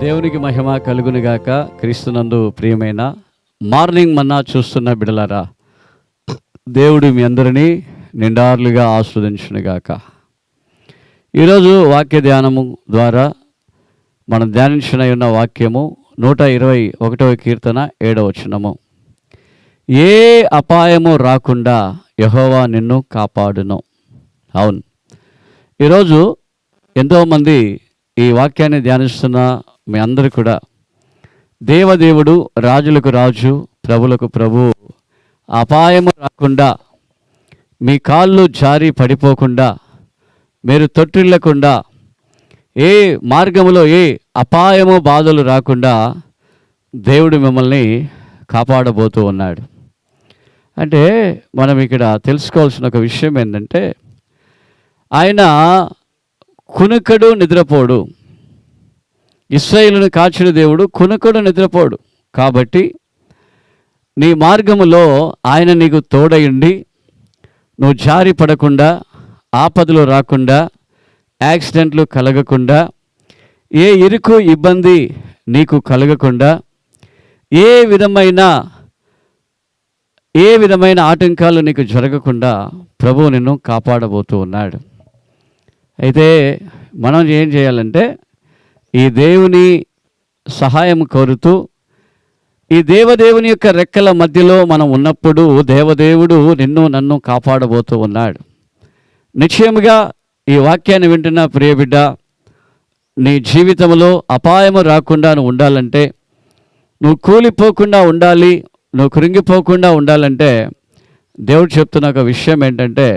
దేవునికి మహిమ కలుగునుగాక. క్రీస్తునందు ప్రియమైన మార్నింగ్ మన్నా చూస్తున్న బిడలారా, దేవుడు మీ అందరినీ నిండార్లుగా ఆస్వాదించునుగాక. ఈరోజు వాక్య ధ్యానము ద్వారా మనం ధ్యానించిన ఉన్న వాక్యము 121వ కీర్తన 7వ వచనము. ఏ అపాయము రాకుండా యెహోవా నిన్ను కాపాడును. అవును, ఈరోజు ఎంతోమంది ఈ వాక్యాన్ని ధ్యానిస్తున్న మీ అందరూ కూడా దేవదేవుడు, రాజులకు రాజు, ప్రభులకు ప్రభు, అపాయము రాకుండా, మీ కాళ్ళు జారి పడిపోకుండా, మీరు తొట్టిల్లకుండా, ఏ మార్గములో ఏ అపాయము బాధలు రాకుండా దేవుడు మిమ్మల్ని కాపాడబోతూ ఉన్నాడు. అంటే మనం ఇక్కడ తెలుసుకోవాల్సిన ఒక విషయం ఏంటంటే, ఆయన కునుకడు నిద్రపోడు. ఇశ్రాయేలును కాచిన దేవుడు కునుకడు నిద్రపోడు. కాబట్టి నీ మార్గములో ఆయన నీకు తోడయుండి, నువ్వు జారి పడకుండా, ఆపదలు రాకుండా, యాక్సిడెంట్లు కలగకుండా, ఏ ఇరుకు ఇబ్బంది నీకు కలగకుండా, ఏ విధమైన ఆటంకాలు నీకు జరగకుండా ప్రభువు నిన్ను కాపాడబోతూ ఉన్నాడు. అయితే మనం ఏం చేయాలంటే, ఈ దేవుని సహాయం కోరుతూ, ఈ దేవదేవుని యొక్క రెక్కల మధ్యలో మనం ఉన్నప్పుడు దేవదేవుడు నిన్ను నన్ను కాపాడబోతూ ఉన్నాడు. నిశ్చయముగా ఈ వాక్యాన్ని వింటున్న ప్రియబిడ్డ, నీ జీవితంలో అపాయము రాకుండా నువ్వు ఉండాలంటే, నువ్వు కూలిపోకుండా ఉండాలి, నువ్వు కృంగిపోకుండా ఉండాలంటే, దేవుడు చెప్తున్న ఒక విషయం ఏంటంటే,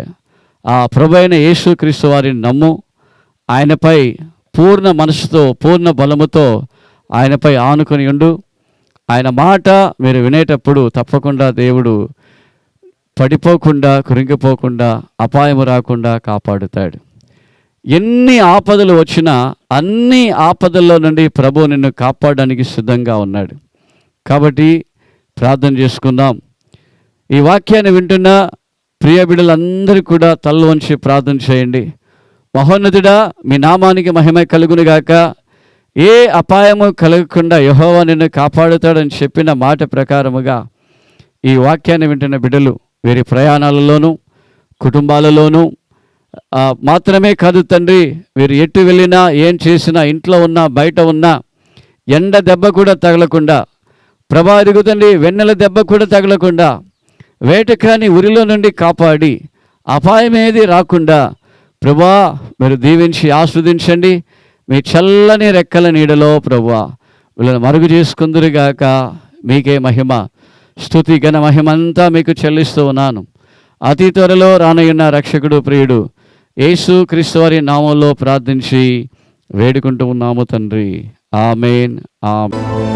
ఆ ప్రభువైన యేసుక్రీస్తు వారిని నమ్ము, ఆయనపై పూర్ణ మనసుతో, పూర్ణ బలముతో ఆయనపై ఆనుకొని ఉండు. ఆయన మాట మీరు వినేటప్పుడు తప్పకుండా దేవుడు పడిపోకుండా, కృంగిపోకుండా, అపాయము రాకుండా కాపాడుతాడు. ఎన్ని ఆపదలు వచ్చినా అన్ని ఆపదల్లో నుండి ప్రభు నిన్ను కాపాడడానికి సిద్ధంగా ఉన్నాడు. కాబట్టి ప్రార్థన చేసుకుందాం. ఈ వాక్యాన్ని వింటున్న ప్రియ బిడ్డలందరూ కూడా తల వంచి ప్రార్థన చేయండి. మహోన్నతుడా, మీ నామానికి మహిమ కలుగునుగాక. ఏ అపాయము కలగకుండా యెహోవా నిన్ను కాపాడుతాడని చెప్పిన మాట ప్రకారముగా ఈ వాక్యాన్ని వింటున్న బిడ్డలు వీరి ప్రయాణాలలోనూ, కుటుంబాలలోనూ మాత్రమే కాదు తండ్రి, వీరు ఎటు వెళ్ళినా, ఏం చేసినా, ఇంట్లో ఉన్నా, బయట ఉన్నా, ఎండ దెబ్బ కూడా తగలకుండా, ప్రభా ఎదుగుతండి, వెన్నెల దెబ్బ కూడా తగలకుండా, వేటకాని ఉరిలో నుండి కాపాడి, అపాయమేది రాకుండా ప్రభా మీరు దీవించి ఆస్వాదించండి. మీ చల్లని రెక్కల నీడలో ప్రభువా వీళ్ళని మరుగు చేసుకుందురుగాక. మీకే మహిమ, స్తుతి, ఘన మహిమంతా మీకు చెల్లిస్తూ ఉన్నాను. అతి త్వరలో రానయ్యున్న రక్షకుడు, ప్రియుడు యేసు క్రీస్తు వారి నామంలో ప్రార్థించి వేడుకుంటూ ఉన్నాము తండ్రి. ఆమేన్, ఆమేన్.